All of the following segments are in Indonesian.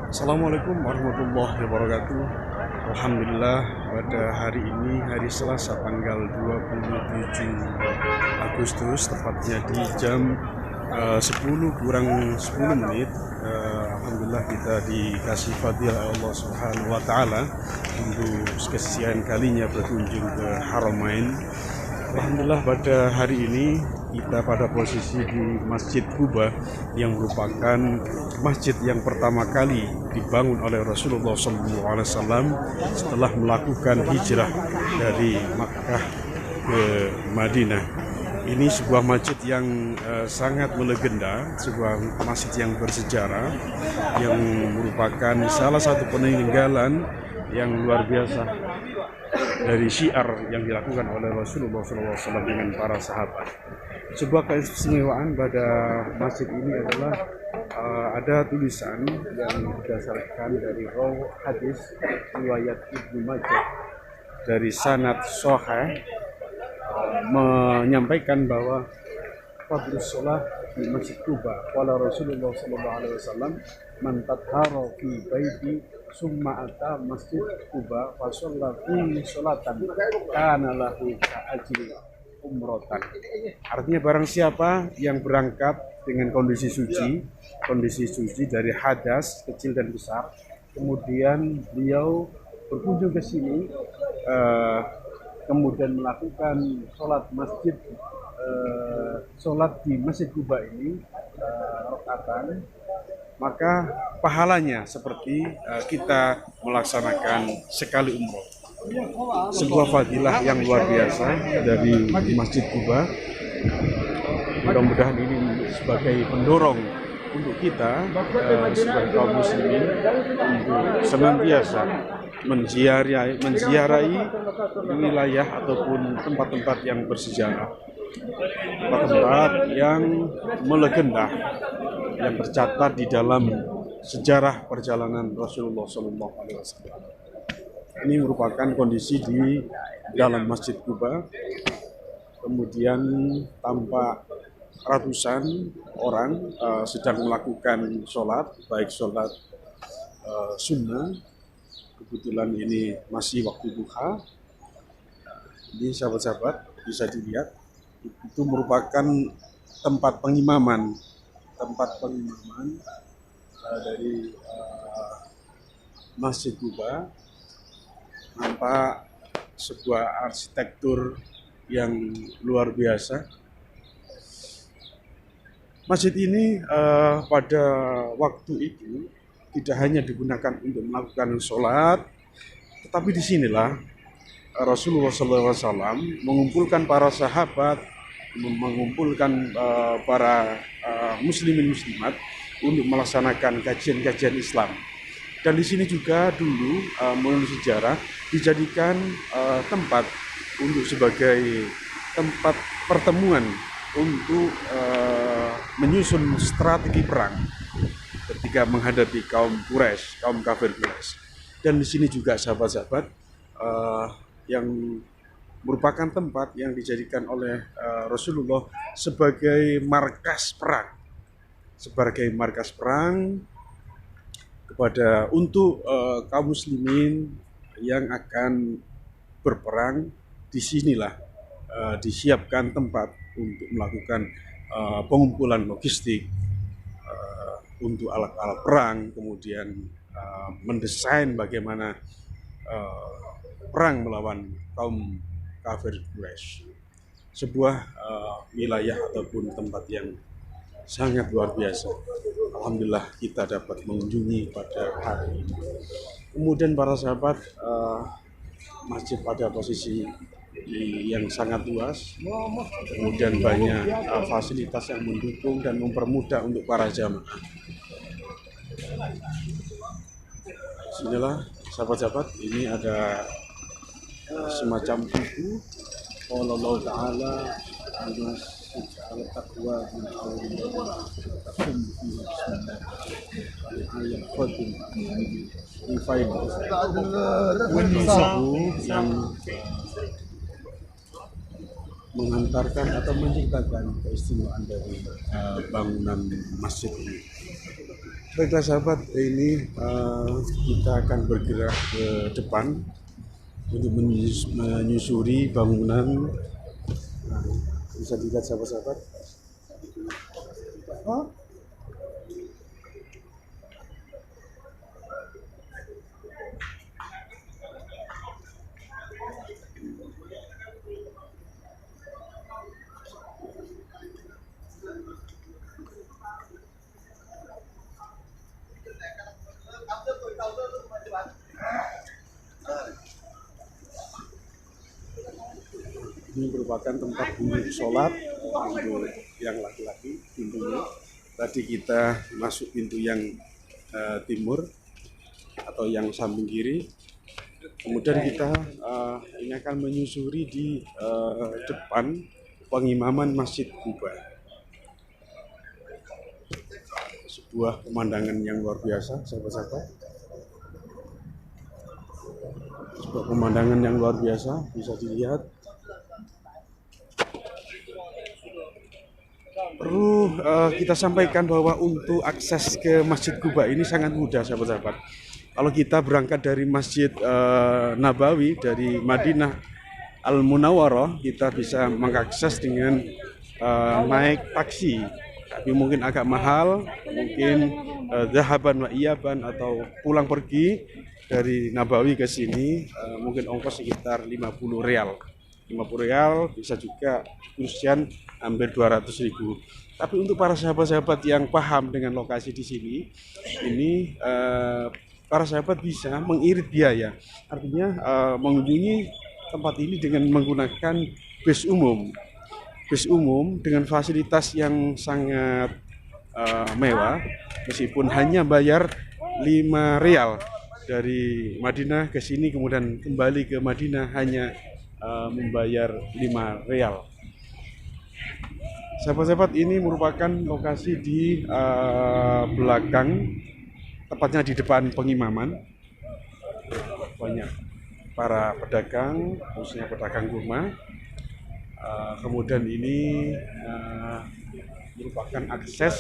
Assalamualaikum warahmatullahi wabarakatuh. Alhamdulillah pada hari ini, hari Selasa tanggal 27 Agustus, tepatnya di jam 10 kurang 10 menit. Alhamdulillah kita dikasih fadilah Allah Subhanahu wa taala untuk kesekian kalinya berkunjung ke Haramain. Alhamdulillah pada hari ini kita pada posisi di Masjid Quba yang merupakan masjid yang pertama kali dibangun oleh Rasulullah SAW setelah melakukan hijrah dari Makkah ke Madinah. Ini sebuah masjid yang sangat melegenda, sebuah masjid yang bersejarah, yang merupakan salah satu peninggalan yang luar biasa dari syiar yang dilakukan oleh Rasulullah SAW dengan para sahabat. Sebuah keistimewaan pada masjid ini adalah ada tulisan yang berdasarkan dari rawi hadis riwayat Ibnu Majah dari sanad sahih menyampaikan bahwa fadlus shalah di Masjid Quba qala Rasulullah sallallahu alaihi wasallam man tathara fi baiti summa ata Masjid Quba fa shalla fi sholatan kana lahu ka ajri umrotan. Artinya barang siapa yang berangkat dengan kondisi suci dari hadas kecil dan besar, kemudian beliau berkunjung ke sini, kemudian melakukan sholat di Masjid Quba ini rakaatan, maka pahalanya seperti kita melaksanakan sekali umroh. Sebuah fadilah yang luar biasa dari Masjid Quba. Mudah-mudahan ini sebagai pendorong untuk kita sebagai kaum muslimin untuk senantiasa menziarahi wilayah ataupun tempat-tempat yang bersejarah, tempat-tempat yang melegenda, yang tercatat di dalam sejarah perjalanan Rasulullah SAW. Ini merupakan kondisi di dalam Masjid Quba. Kemudian tampak ratusan orang sedang melakukan sholat, baik sholat sunnah. Kebetulan ini masih waktu duha. Ini sahabat-sahabat bisa dilihat, itu merupakan tempat pengimaman dari Masjid Quba. Nampak sebuah arsitektur yang luar biasa. Masjid ini pada waktu itu tidak hanya digunakan untuk melakukan sholat, tetapi disinilah Rasulullah SAW mengumpulkan para sahabat, mengumpulkan para muslimin muslimat untuk melaksanakan kajian-kajian Islam. Dan di sini juga dulu menurut sejarah dijadikan tempat untuk sebagai tempat pertemuan untuk menyusun strategi perang ketika menghadapi kaum Quraisy, kaum kafir Quraisy. Dan di sini juga sahabat-sahabat yang merupakan tempat yang dijadikan oleh Rasulullah sebagai markas perang kepada untuk kaum muslimin yang akan berperang. Disinilah disiapkan tempat untuk melakukan pengumpulan logistik untuk alat-alat perang, kemudian mendesain bagaimana perang melawan kaum kafir Quraisy. Sebuah wilayah ataupun tempat yang sangat luar biasa. Alhamdulillah kita dapat mengunjungi pada hari ini. Kemudian para sahabat, masjid pada posisi yang sangat luas, kemudian banyak fasilitas yang mendukung dan mempermudah untuk para jamaah. Bismillah, sahabat-sahabat, ini ada semacam buku Allah Ta'ala al-taqwa min awliyaillah takum fi sunnah ayat qadim ini file yang mengantarkan atau menciptakan keistimewaan dari bangunan masjid ini. Baiklah sahabat, ini kita akan bergerak ke depan untuk menyusuri bangunan. Nah, bisa dilihat sahabat-sahabat. Ini merupakan tempat duduk sholat untuk yang laki-laki pintunya. Tadi kita masuk pintu yang timur atau yang samping kiri. Kemudian kita ini akan menyusuri di depan pengimaman Masjid Quba. Sebuah pemandangan yang luar biasa, sahabat-sahabat. Sebuah pemandangan yang luar biasa bisa dilihat. Perlu kita sampaikan bahwa untuk akses ke Masjid Quba ini sangat mudah, sahabat-sahabat. Kalau kita berangkat dari Masjid Nabawi, dari Madinah Al-Munawwarah, kita bisa mengakses dengan naik taksi. Tapi mungkin agak mahal, mungkin zahaban wa iyaban atau pulang pergi dari Nabawi ke sini, mungkin ongkos sekitar 50 rial. 50 rial bisa juga kursian hampir 200.000. Tapi untuk para sahabat-sahabat yang paham dengan lokasi di sini, ini para sahabat bisa mengirit biaya. Artinya mengunjungi tempat ini dengan menggunakan bis umum. Bis umum dengan fasilitas yang sangat mewah, meskipun hanya bayar 5 rial dari Madinah ke sini, kemudian kembali ke Madinah hanya membayar 5 rial. Sahabat-sahabat, ini merupakan lokasi di belakang, tepatnya di depan pengimaman. Banyak para pedagang, khususnya pedagang kurma. Kemudian ini merupakan akses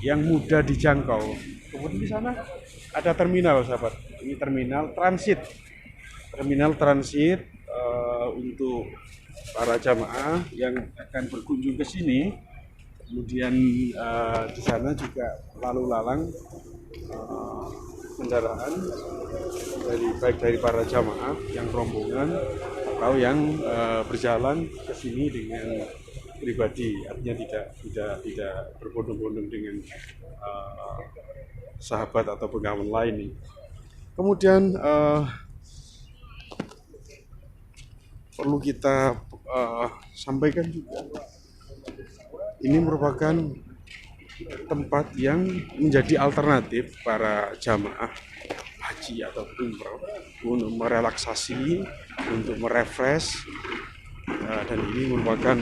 yang mudah dijangkau. Kemudian di sana ada terminal, sahabat. Ini terminal transit. Terminal transit untuk para jamaah yang akan berkunjung ke sini. Kemudian di sana juga lalu lalang kendaraan baik dari para jamaah yang rombongan atau yang berjalan ke sini dengan pribadi, artinya tidak berbondong-bondong dengan sahabat atau penggawan lain. Kemudian perlu kita sampaikan juga, ini merupakan tempat yang menjadi alternatif para jamaah haji atau umroh untuk merelaksasi, untuk merefresh, dan ini merupakan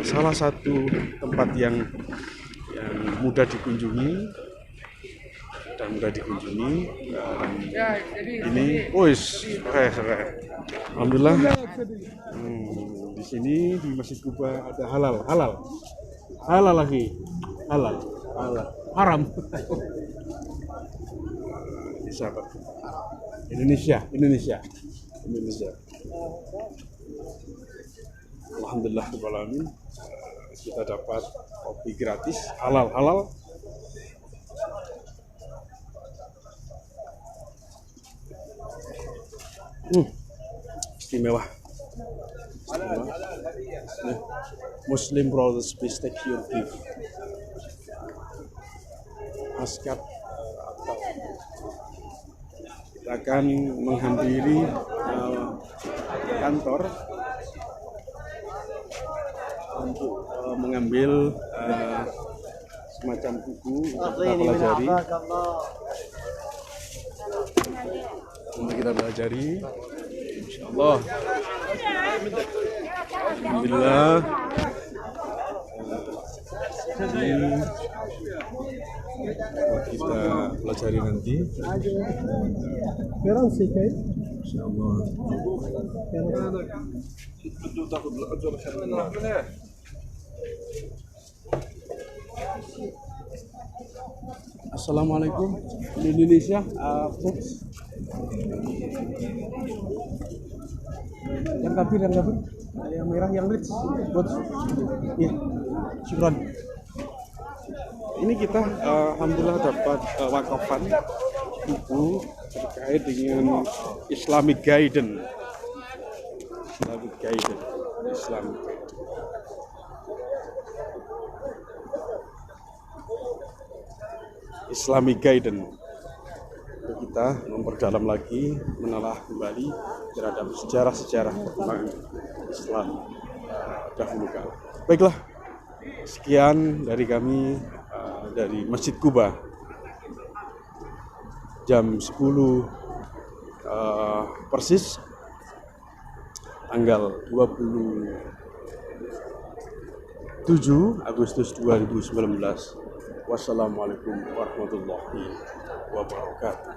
salah satu tempat yang mudah dikunjungi dan mudah dikunjungi. Ini, alhamdulillah. Di sini di Masjid Quba ada halal lagi, halal, haram. Ini sahabat, Indonesia. Alhamdulillah kita dapat kopi gratis, halal. Istimewa. Muslim Brothers, please take your gift. Askat kita akan menghampiri kantor untuk mengambil semacam buku untuk kita pelajari. Insyaallah. Alhamdulillah. Ini kita pelajari nanti. Assalamualaikum di Indonesia. Yang kafir, yang merah, yang rich, buat ya, syukran. Ini kita alhamdulillah dapat wakafan buku terkait dengan Islamic Guidance. Islamic Guidance. Kita memperdalam lagi, menelaah kembali terhadap sejarah-sejarah perkembangan Islam dahulu kala. Baiklah, sekian dari kami dari Masjid Kuba. Jam 10 persis tanggal 27 Agustus 2019. Wassalamualaikum warahmatullahi wabarakatuh.